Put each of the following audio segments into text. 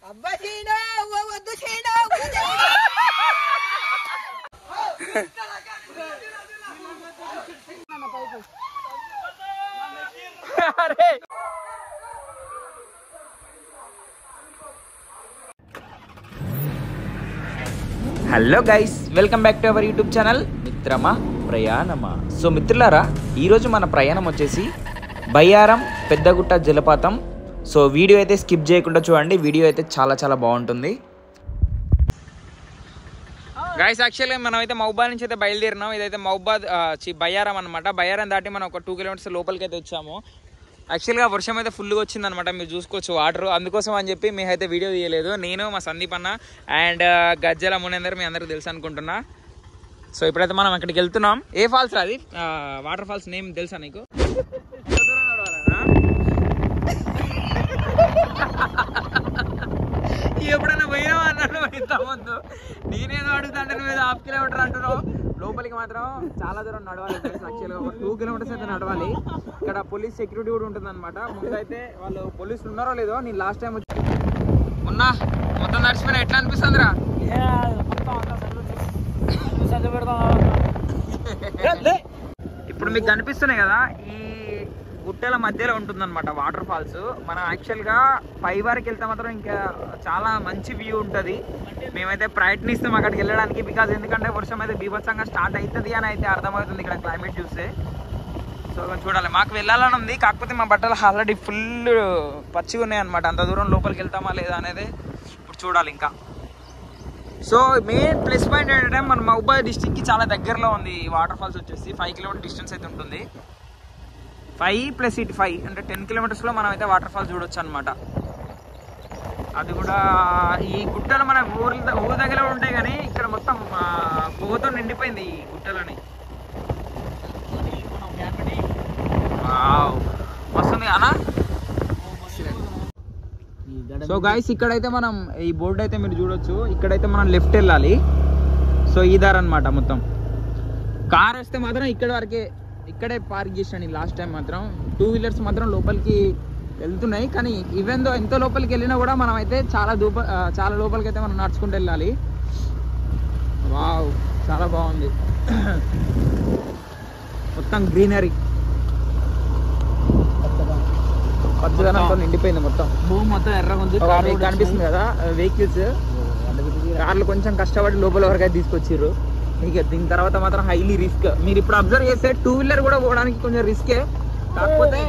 అబ్బా చీనా వద్దు చీనా అరే hello guys, welcome back to our YouTube channel మిత్రమా ప్రయాణమా. సో మిత్రులారా, ఈరోజు మన ప్రయాణం వచ్చేసి బయ్యారం పెద్దగుట్ట జలపాతం. సో వీడియో అయితే స్కిప్ చేయకుండా చూడండి, వీడియో అయితే చాలా చాలా బాగుంటుంది. గైస్, యాక్చువల్గా మనం అయితే మహబాద్ నుంచి అయితే బయలుదేరినాం. ఇదైతే మహబాద్ బయ్యారం అనమాట. బయ్యారం దాటి మనం ఒక 2 కిలోమీటర్స్ లోపలికి అయితే వచ్చాము. యాక్చువల్గా వర్షం అయితే ఫుల్గా వచ్చిందనమాట, మీరు చూసుకోవచ్చు వాటర్. అందుకోసం అని చెప్పి మేమైతే వీడియో తీయలేదు. నేను, మా సందీప్ అన్న అండ్ గజ్జల మునేందర్ మీ అందరికి తెలుసు అనుకుంటున్నా. సో ఇప్పుడైతే మనం అక్కడికి వెళ్తున్నాం. ఏ ఫాల్స్ అది? వాటర్ ఫాల్స్ నేమ్ తెలుసా నీకు? ఎప్పుడైనా పోయినావా అన్నాడు ఇంతకుముందు. నేనేదో అడుగుతాంటే నువ్వు ఏదో 1/2 కిలోమీటర్ అంటున్నావు. లోపలికి మాత్రం చాలా దూరం నడవాలి. యాక్చువల్గా ఒక 2 కిలోమీటర్స్ అయితే నడవాలి. ఇక్కడ పోలీస్ సెక్యూరిటీ కూడా ఉంటుంది అనమాట. ముందైతే వాళ్ళు పోలీసులు ఉన్నారో లేదో, నేను లాస్ట్ టైం వచ్చి ఉన్నా మొత్తం నడిచిపోయినా. ఎట్లా అనిపిస్తుందిరా? ఇప్పుడు మీకు కనిపిస్తున్నాయి కదా, ఈ గుట్టల మధ్యలో ఉంటుందన్నమాట వాటర్ ఫాల్స్. మనం యాక్చువల్గా పై వరకు వెళ్తే మాత్రం ఇంకా చాలా మంచి వ్యూ ఉంటుంది. మేమైతే ప్రయత్నిస్తాం అక్కడికి వెళ్ళడానికి. బికాజ్ ఎందుకంటే వర్షం అయితే బీభత్సంగా స్టార్ట్ అవుతుంది అని అయితే అర్థమవుతుంది ఇక్కడ క్లైమేట్ చూస్తే. సో చూడాలి, మాకు వెళ్ళాలని ఉంది. కాకపోతే మా బట్టలు ఆల్రెడీ ఫుల్ పచ్చిగా ఉన్నాయి అనమాట. అంత దూరం లోపలికి వెళ్తామా లేదా అనేది ఇప్పుడు చూడాలి ఇంకా. సో మెయిన్ ప్లస్ పాయింట్ ఏంటంటే మన మహబాద్ డిస్టిక్కి చాలా దగ్గరలో ఉంది ఈ వాటర్ ఫాల్స్. వచ్చేసి 5 కిలోమీటర్ డిస్టెన్స్ అయితే ఉంటుంది. 5 + ఇటు 5 అంటే 10 కిలోమీటర్స్లో మనం అయితే వాటర్ ఫాల్స్ చూడొచ్చు అనమాట. అది కూడా ఈ గుట్టలు మన ఊరు దగ్గర ఉంటాయి, కానీ ఇక్కడ మొత్తం పొగతో నిండిపోయింది ఈ గుట్టలని. వస్తుంది అనా. సో గైస్, ఇక్కడైతే మనం ఈ బోర్డు అయితే మీరు చూడొచ్చు. ఇక్కడైతే మనం లెఫ్ట్ వెళ్ళాలి. సో ఈ దారి అనమాట మొత్తం. కార్ వస్తే మాత్రం ఇక్కడ వరకే, ఇక్కడే పార్క్ చేసాను లాస్ట్ టైం మాత్రం. 2 వీలర్స్ మాత్రం లోపలికి వెళ్తున్నాయి. కానీ ఈవెన్ దో ఎంత లోపలికి వెళ్ళినా కూడా మనం అయితే చాలా లోపలికి అయితే మనం నడుచుకుంటూ వెళ్ళాలి. వావ్, చాలా బాగుంది. మొత్తం గ్రీనరీ, పచ్చదనంతో నిండిపోయింది మొత్తం. భూమి మొత్తం ఎర్రగా ఉంది. కనిపిస్తుంది కదా వెహికల్స్, కార్లు కొంచెం కష్టపడి లోపల వరకు అయితే తీసుకొచ్చిర్రు. ఇక దీని తర్వాత మాత్రం హైలీ రిస్క్. మీరు ఇప్పుడు అబ్జర్వ్ చేస్తే 2 వీలర్ కూడా పోవడానికి కొంచెం రిస్కే. కాకపోతే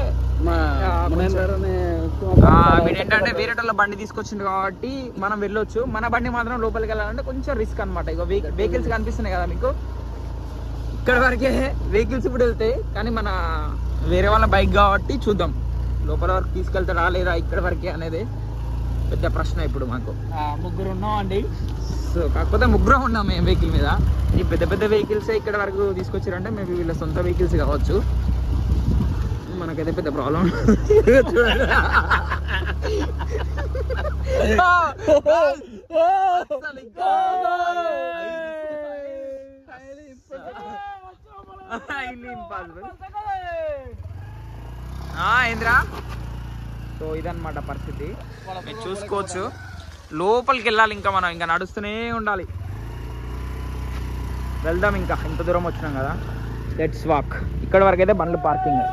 ఏంటంటే వేరేటోళ్ళ బండి తీసుకొచ్చింది కాబట్టి మనం వెళ్ళొచ్చు. మన బండి మాత్రం లోపలికి వెళ్ళాలంటే కొంచెం రిస్క్ అనమాట. ఇక వెహికల్స్ కనిపిస్తున్నాయి కదా మీకు, ఇక్కడ వరకే వెహికల్స్ కూడా వెళ్తాయి. కానీ మన వేరే వాళ్ళ బైక్ కాబట్టి చూద్దాం లోపల వరకు తీసుకెళ్తాడా లేదా ఇక్కడ వరకే అనేది పెద్ద ప్రశ్న ఇప్పుడు మాకు. 3 ఉన్నాం అండి. సో కాకపోతే 3 ఉన్నాం మేము వెహికల్ మీద. ఈ పెద్ద పెద్ద వెహికల్సే ఇక్కడ వరకు తీసుకొచ్చారంటే మేబీ వీళ్ళ సొంత వెహికల్స్ కావచ్చు. మనకైతే పెద్ద ప్రాబ్లం. ఏంద్రా? సో ఇదన్నమాట పరిస్థితి, మీరు చూసుకోవచ్చు. లోపలికి వెళ్ళాలి, ఇంకా మనం ఇంకా నడుస్తూనే ఉండాలి. వెళ్దాం, ఇంకా ఇంత దూరం వచ్చినాం కదా, లెట్స్ వాక్. ఇక్కడ వరకు అయితే బండ్లు పార్కింగ్.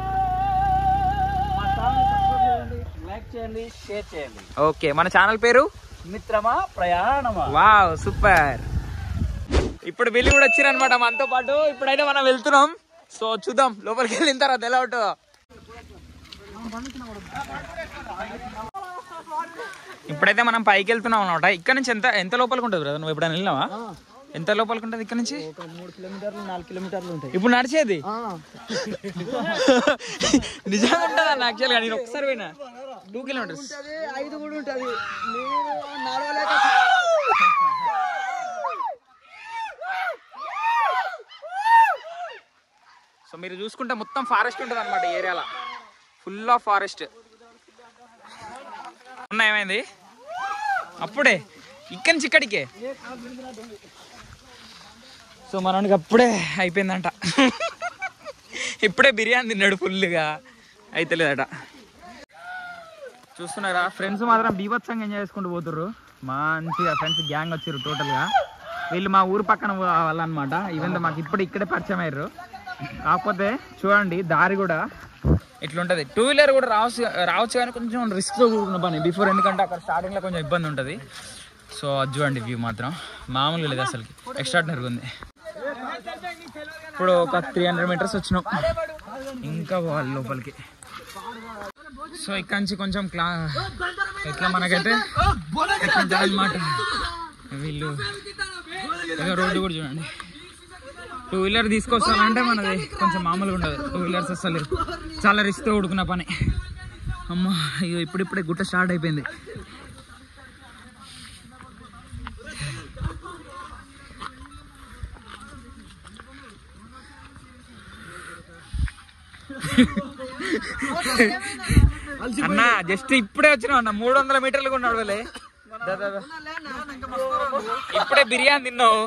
ఓకే, మన ఛానల్ పేరు మిత్రమా ప్రయాణమా. Wow, super. ఇప్పుడు వీళ్ళు కూడా వచ్చారనమాట మనతో పాటు. ఇప్పుడైతే మనం వెళ్తున్నాం. సో చూద్దాం లోపలికి వెళ్ళిన తర్వాత ఎలా ఉంటుందో. ఇప్పుడైతే మనం పైకి వెళ్తున్నాం అనమాట. ఇక్కడ నుంచి ఎంత లోపలికి ఉంటుంది బ్రదర్? నువ్వు ఎప్పుడైనా వెళ్ళినావా? ఎంత లోపలికి ఉంటుంది ఇక్కడ నుంచి? 3 కిలోమీటర్లు 4 కిలోమీటర్లు ఉంటాయి ఇప్పుడు నడిచేది. నిజంగా ఉంటుంది అన్న. యాక్చువల్గా నేను ఒకసారి పోయినా 2 కిలోమీటర్స్ 5 కూడా ఉంటుంది. సో మీరు చూసుకుంటే మొత్తం ఫారెస్ట్ ఉంటుంది అనమాట ఈ ఏరియాలో. Full of forest. ఏమైంది అప్పుడే ఇక్కడి నుంచి ఇక్కడికే. సో మనకి అప్పుడే అయిపోయిందంట. ఇప్పుడే బిర్యానీ తిన్నాడు, ఫుల్గా అయితలేదట. చూస్తున్నారా ఫ్రెండ్స్ మాత్రం బీభత్సంగా ఎంజాయ్ చేసుకుంటూ పోతుర్రు. మంచిగా ఫ్రెండ్స్ గ్యాంగ్ వచ్చారు టోటల్గా. వీళ్ళు మా ఊరు పక్కన వాళ్ళనమాట. ఈవెన్ మాకు ఇప్పుడు ఇక్కడే పరిచయం అయ్యారు. కాకపోతే చూడండి దారి కూడా ఇట్లుంటుంది. 2 వీలర్ కూడా రావచ్చు కానీ కొంచెం రిస్క్తో కూడుకున్న పని బిఫోర్, ఎందుకంటే అక్కడ స్టార్టింగ్లో కొంచెం ఇబ్బంది ఉంటుంది. సో అది చూడండి వ్యూ మాత్రం మామూలుగా లేదు అసలుకి, ఎక్స్ట్రాడినరీగా ఉంది. ఇప్పుడు ఒక 300 మీటర్స్ వచ్చినాం, ఇంకా పోవాలి లోపలికి. సో ఇక్కడ నుంచి కొంచెం ఎట్లా మనకైతే అనమాట. వీళ్ళు రోడ్డు కూడా చూడండి. 2 వీలర్ తీసుకొస్తామంటే మనది కొంచెం మామూలుగా ఉండదు. 2 వీలర్స్ అసలు చాలా రిస్క్తో కూడుకున్న పని. అమ్మ అయ్యో ఇప్పుడిప్పుడే గుట్ట స్టార్ట్ అయిపోయింది. అన్న జస్ట్ ఇప్పుడే వచ్చినావు అన్న, 300 మీటర్లు కూడా నడవలే. ఇప్పుడే బిర్యానీ తిన్నావు.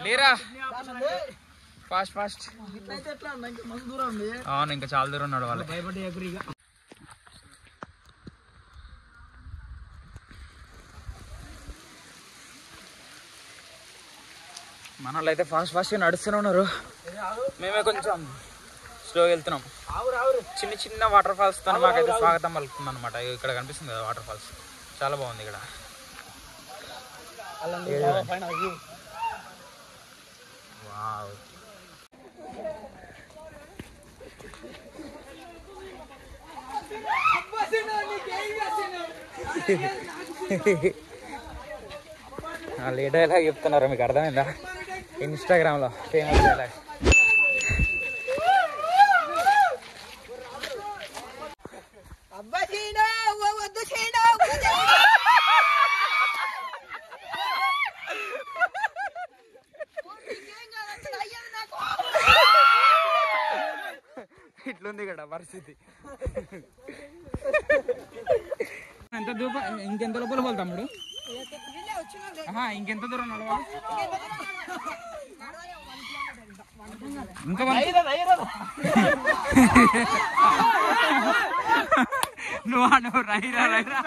లేరా ఫాస్ట్ ఫాస్ట్. అవును ఇంకా చాలా దూరం నడవాలి. మన వాళ్ళు అయితే ఫాస్ట్ ఫాస్ట్గా నడుస్తూనే ఉన్నారు, మేమే కొంచెం స్లోగా వెళ్తున్నాం. చిన్న చిన్న వాటర్ ఫాల్స్ తో మాకైతే స్వాగతం పలుకుతుంది అనమాట. ఇక్కడ కనిపిస్తుంది కదా వాటర్ ఫాల్స్, చాలా బాగుంది ఇక్కడ. వావ్. వాళ్ళు ఏ డైలాగ్ చెప్తున్నారో మీకు అర్థమైందా? ఇన్స్టాగ్రామ్లో ఫేమస్ డైలాగ్. ఇట్లుంది ఇక్కడ పరిస్థితి. ఎంత దూరం, ఇంకెంత లోపల పోల్ తమ్ముడు? ఇంకెంత దూరం నడవాలి? ఇంకా నువ్వు రైరా రైరా.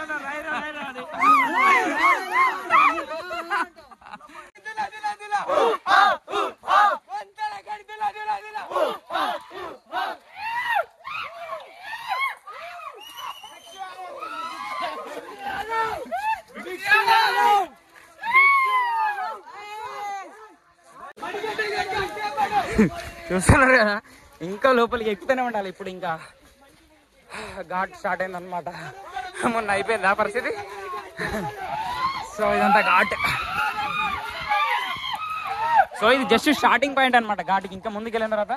చూస్తున్నారు కదా, ఇంకా లోపలికి ఎక్కుతూనే ఉండాలి. ఇప్పుడు ఇంకా ఘాట్ స్టార్ట్ అయింది అనమాట. మొన్న అయిపోయింది ఆ పరిస్థితి. సో ఇదంతా ఘాట్. సో ఇది జస్ట్ స్టార్టింగ్ పాయింట్ అనమాట ఘాట్కి. ఇంకా ముందుకు వెళ్ళిన తర్వాత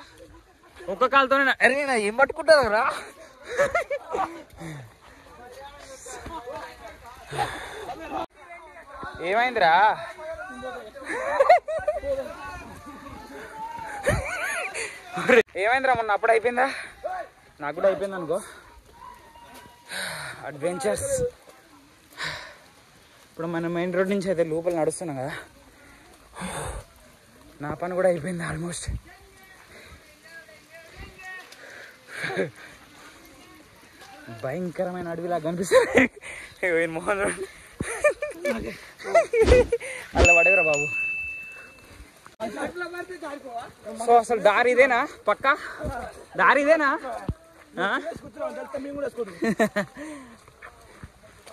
ఒక్క కాలుతోనే అరే నా ఏం పట్టుకుంటారు రా. ఏమైందిరా? ఏమైందిరా? మొన్న అప్పుడు అయిపోయిందా? నాకు కూడా అయిపోయింది అనుకో. అడ్వెంచర్స్. ఇప్పుడు మనం మెయిన్ రోడ్ నుంచి అయితే లోపల నడుస్తున్నాం కదా, నా పని కూడా అయిపోయింది ఆల్మోస్ట్. భయంకరమైన అడవిలా కనిపిస్తుంది. మోహన్ రోడ్ అలా పడేవరా బాబు. సో అసలు దారి ఇదేనా? పక్కా దారి ఇదేనా?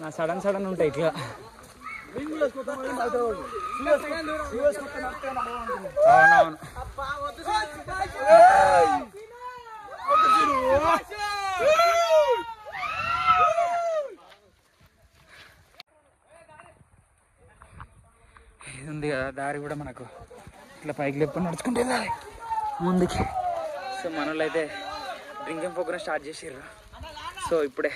నా సడన్ ఉంటాయి ఇట్లా. అవునవును. ఇది ఉంది కదా దారి కూడా మనకు ఇట్లా పైకి లేపుకొని నడుచుకుంటే వెళ్ళాలి ముందుకి. సో మన వాళ్ళు అయితే డ్రింకింగ్ ప్రోగ్రామ్ స్టార్ట్ చేసారు. సో ఇప్పుడే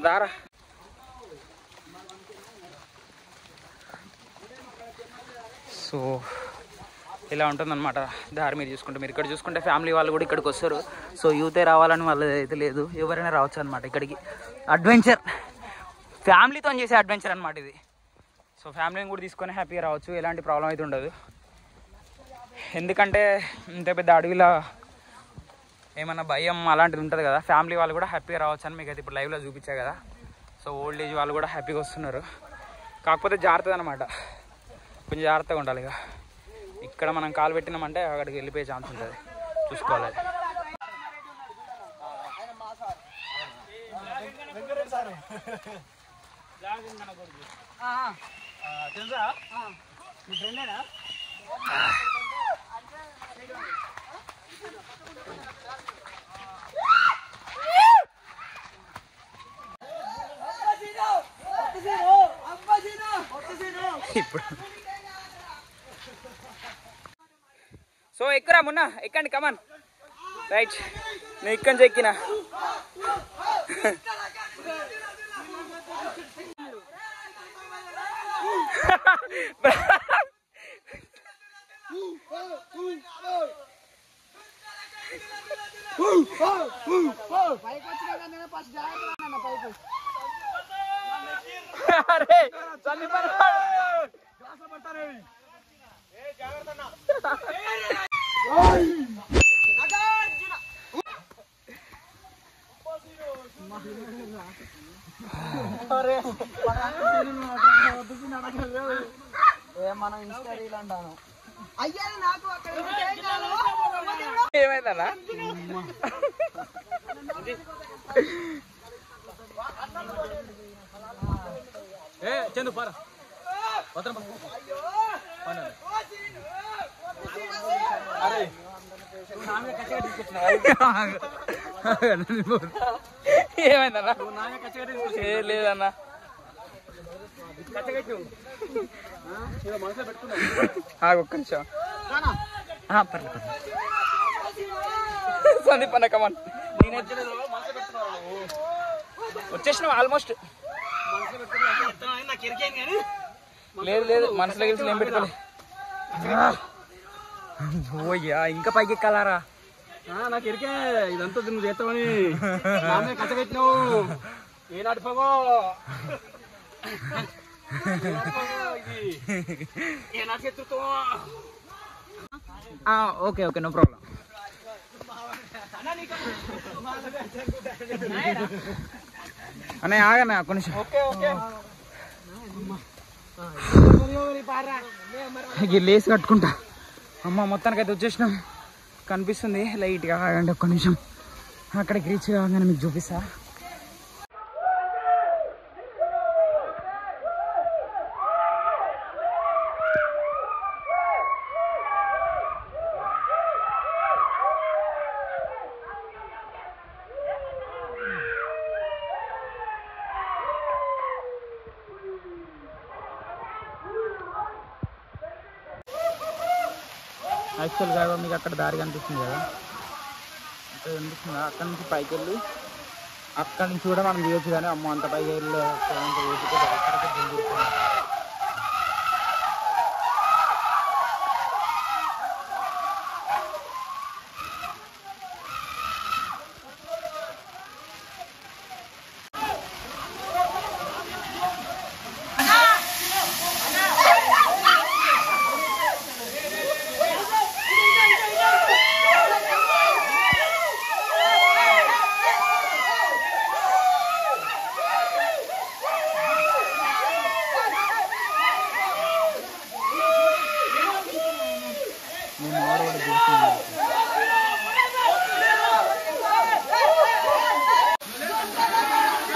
దారా. సో ఇలా ఉంటుందన్నమాట దారి. మీరు చూసుకుంటే, మీరు ఇక్కడ చూసుకుంటే ఫ్యామిలీ వాళ్ళు కూడా ఇక్కడికి వస్తారు. సో యూతే రావాలని వాళ్ళది అయితే లేదు, ఎవరైనా రావచ్చు అనమాట ఇక్కడికి. అడ్వెంచర్ ఫ్యామిలీతో చేసే అడ్వెంచర్ అనమాట ఇది. సో ఫ్యామిలీని కూడా తీసుకొని హ్యాపీగా రావచ్చు, ఎలాంటి ప్రాబ్లం అయితే ఉండదు. ఎందుకంటే ఇంత పెద్ద అడవిలో ఏమన్నా భయం అలాంటిది ఉంటుంది కదా, ఫ్యామిలీ వాళ్ళు కూడా హ్యాపీగా రావచ్చు అని మీకు అయితే ఇప్పుడు లైవ్లో చూపించా కదా. సో ఓల్డ్ ఏజ్ వాళ్ళు కూడా హ్యాపీగా వస్తున్నారు. కాకపోతే జాగ్రత్తగా అనమాట, కొంచెం జాగ్రత్తగా ఉండాలి. ఇక ఇక్కడ మనం కాలు పెట్టినామంటే అక్కడికి వెళ్ళిపోయే ఛాన్స్ ఉంటుంది, చూసుకోవాలి. ఇప్పుడు సో ఎక్కురా మొన్న ఎక్కండి, కమాన్ రైట్. నేను ఇక్కడి నుంచి ఎక్కినా. అరే మనం ఇన్స్టా రీల్ అంటాను. ఏమైందన్నా? చందు పారా ఏమైందన్నా? లేదన్నా, ఒక్క నిమిషం. పర్లేదు సందీప్ అన్న, కమాన్. వచ్చేసినావు ఆల్మోస్ట్. లేదు లేదు, మనసులో గెలిచి ఏం పెట్టుకోలే. ఓయ్యా, ఇంకా పైకి ఎక్కాలారా? నాకు ఎరికే ఇదంతా నువ్వు చేస్తావని కచ్చ పెట్టినావు. ఏ నడిపోవో ఓకే ఓకే, నో ప్రాబ్లం. అన్నయ్య ఆగన్నా కొంచెం. లేసి కట్టుకుంటా. అమ్మ మొత్తానికి అయితే వచ్చేసినాం, కనిపిస్తుంది లైట్గా. ఆగండి ఒక్క నిమిషం, అక్కడికి రీచ్ కాగానే మీకు చూపిస్తా. యాక్చువల్గా మీకు అక్కడ దారి కనిపిస్తుంది కదా, అక్కడ కనిపిస్తుంది. అక్కడ నుంచి పైకి వెళ్ళి అక్కడ నుంచి కూడా మనం దిగొచ్చు, కానీ అమ్మ అంత పైకి వెళ్ళి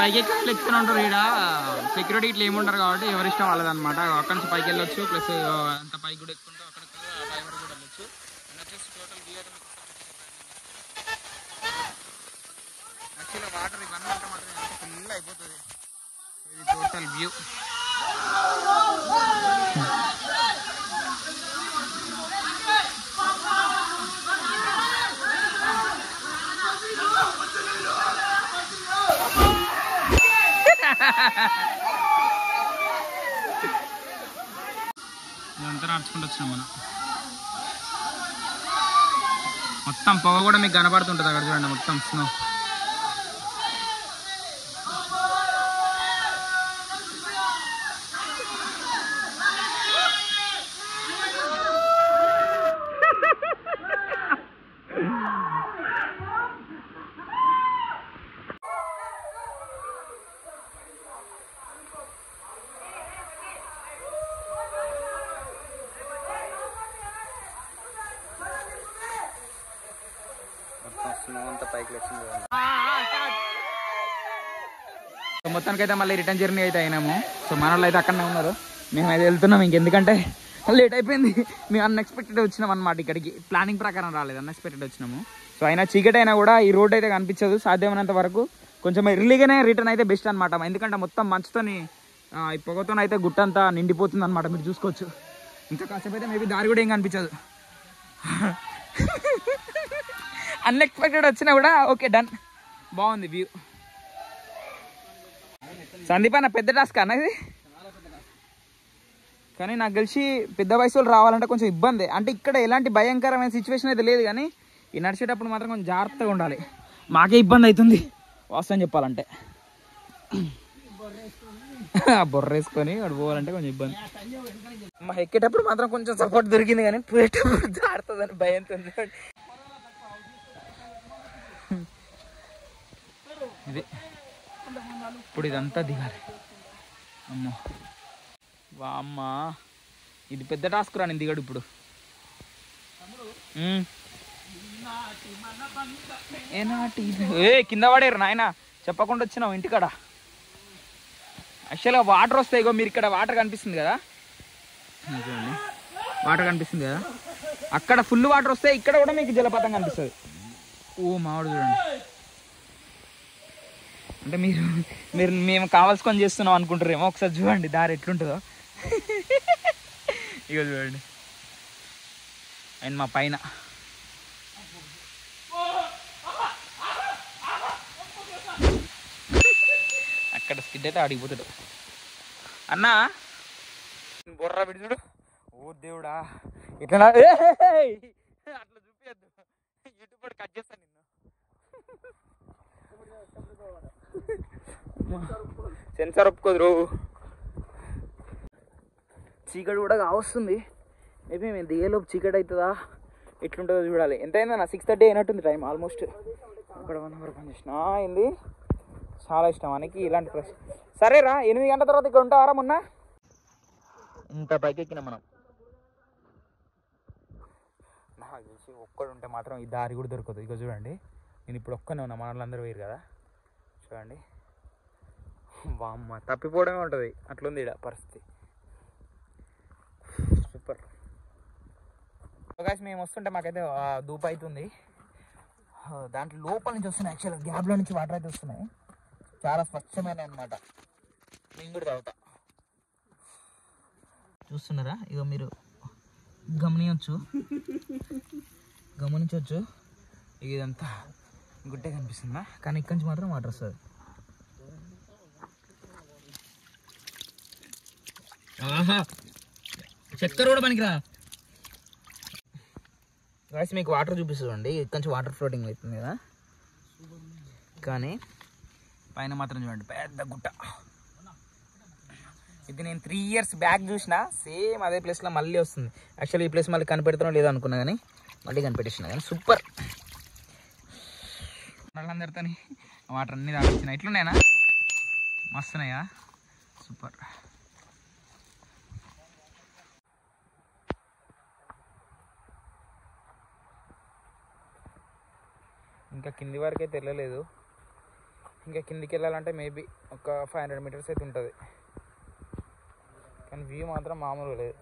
పైకి ఎక్కడ ఎక్కుతూనే ఉంటారు. ఇక్కడ సెక్యూరిటీ ఇట్లా ఏముంటారు కాబట్టి ఎవరిష్టం వాళ్ళదన్నమాట. అక్కడ నుంచి పైకి వెళ్ళొచ్చు, ప్లస్ అంత పైకి కూడా ఎక్కుతుంటాం, అక్కడ డ్రైవర్ కూడా వెళ్ళొచ్చు. టోటల్ వ్యూ అయితే యాక్చువల్గా వాటర్ ఇవన్నీ అంటే మాత్రం ఫుల్ అయిపోతుంది. ఇది టోటల్ వ్యూ. ఇదంతా నడుచుకుంటూ వచ్చినాం మనం. మొత్తం పొగ కూడా మీకు కనబడుతుంటుంది అక్కడ చూడండి, మొత్తం స్నో. అంత పైకి వచ్చింది. సో మొత్తానికి అయితే మళ్ళీ రిటర్న్ జర్నీ అయితే అయినాము. సో మన వాళ్ళు అయితే అక్కడనే ఉన్నారు, మేమైతే వెళ్తున్నాం. ఇంకెందుకంటే లేట్ అయిపోయింది. మేము అన్ఎక్స్పెక్టెడ్ వచ్చినాం అనమాట ఇక్కడికి, ప్లానింగ్ ప్రకారం రాలేదు, అన్ఎక్స్పెక్టెడ్ వచ్చినాము. సో అయినా చీకటి అయినా కూడా ఈ రోడ్ అయితే కనిపించదు. సాధ్యమైనంత వరకు కొంచెం ఎర్లీగానే రిటర్న్ అయితే బెస్ట్ అనమాట. ఎందుకంటే మొత్తం మంచుతోని ఈ పొగతో అయితే గుట్టంతా నిండిపోతుంది అనమాట, మీరు చూసుకోవచ్చు. ఇంకా కాసేపు అయితే మేబీ దారి కూడా ఏం కనిపించదు. అన్ఎక్స్పెక్టెడ్ వచ్చినా కూడా ఓకే డన్, బాగుంది వ్యూ. సందీప్ అన్న పెద్ద టాస్క్ అన్నది, కానీ నాకు తెలిసి పెద్ద వయసులో రావాలంటే కొంచెం ఇబ్బంది. అంటే ఇక్కడ ఎలాంటి భయంకరమైన సిచ్యువేషన్ అయితే లేదు, కానీ ఈ నడిచేటప్పుడు మాత్రం కొంచెం జాగ్రత్తగా ఉండాలి. మాకే ఇబ్బంది అవుతుంది వాస్తవం చెప్పాలంటే. బొర్రేసుకొని అక్కడ పోవాలంటే కొంచెం ఇబ్బంది. మా ఎక్కేటప్పుడు మాత్రం కొంచెం సపోర్ట్ దొరికింది, కానీ పోయేటప్పుడు జారుతుందని భయంతో. ఇది ఇప్పుడు ఇదంతా దిగాలి. అమ్మో వామ్మా, ఇది పెద్ద టాస్క్ రా, నేను దిగాడు ఇప్పుడు. కింద పడేరు నాయన, చెప్పకుండా వచ్చినావు ఇంటికాడ. యాక్చువల్గా వాటర్ వస్తాయి, ఇగో మీరు ఇక్కడ వాటర్ కనిపిస్తుంది కదా, చూడండి వాటర్ కనిపిస్తుంది కదా, అక్కడ ఫుల్ వాటర్ వస్తాయి, ఇక్కడ కూడా మీకు జలపాతం కనిపిస్తుంది. ఓ మామిడి చూడండి. అంటే మీరు మేము కావాల్సుకొని చేస్తున్నాం అనుకుంటారేమో, ఒకసారి చూడండి దారి ఎట్లుంటుందో. ఇగో చూడండి, అండ్ మా పైన అక్కడ స్కిడ్ అయితే అడిగిపోతాడు అన్నా. బొర్రా పెట్టి చూడు. ఓ దేవుడా, ఇట్లా అట్లా చూపించద్దు, యూట్యూబ్ కట్ చేస్తాను నిన్ను. సెన్సార్ ఒప్పుకోదు రో. చీకటి కూడా కావస్తుంది, మేబీ మేము దిగేలోపు చీకటి అవుతుందా ఎట్లుంటుందో చూడాలి. ఎంత అయిందన్న? 6:30 అయినట్టుంది టైం ఆల్మోస్ట్. అక్కడ 1 hour పని చేసిన అయింది. చాలా ఇష్టం మనకి ఇలాంటి ప్లేస్. సరేరా, 8 గంటల తర్వాత ఇక్కడ ఉంటావారా? మొన్న ఇంత పైకి ఎక్కినా మనం. నాకు తెలిసి ఒక్కడు ఉంటే మాత్రం ఈ దారి కూడా దొరకదు. ఇక చూడండి, నేను ఇప్పుడు ఒక్కనే ఉన్నా, మన వాళ్ళందరూ వేరు కదా. చూడండి, వామ్మ తప్పిపోవడమే ఉంటుంది, అట్లుంది ఇక్కడ పరిస్థితి. సూపర్. మేము వస్తుంటే మాకైతే దూపు అవుతుంది. దాంట్లో లోపల నుంచి వస్తున్నాయి, యాక్చువల్గా గ్యాప్లో నుంచి వాటర్ అయితే వస్తున్నాయి, చాలా స్వచ్ఛమైన అనమాట. నేను కూడా తాగుతా. చూస్తున్నారా, ఇక మీరు గమనించవచ్చు ఇదంతా గుట్టే కనిపిస్తుందా, కానీ ఇక్కడి నుంచి మాత్రం వాటర్ వస్తుంది. ఆహా, చక్కెర కూడా పనికిరా. గాయస్ మీకు వాటర్ చూపిస్తుందండి, ఇక్కడి నుంచి వాటర్ ఫ్లోటింగ్ అవుతుంది కదా, కానీ పైన మాత్రం చూడండి పెద్ద గుట్ట. ఇది నేను 3 years బ్యాక్ చూసిన, సేమ్ అదే ప్లేస్లో మళ్ళీ వస్తుంది. యాక్చువల్లీ ఈ ప్లేస్ మళ్ళీ కనిపెడుతున్నా లేదో అనుకున్నా, కానీ మళ్ళీ కనిపెట్టేసిన. కానీ సూపర్, వాళ్ళందరితో వాటర్ అన్నీ తాగొచ్చినాయి. ఇట్లున్నాయినా మస్తున్నాయా, సూపర్. ఇంకా కింది వరకు అయితే వెళ్ళలేదు, ఇంకా కిందికి వెళ్ళాలంటే మేబీ ఒక 500 meters అయితే ఉంటుంది, కానీ వ్యూ మాత్రం మామూలుగా లేదు.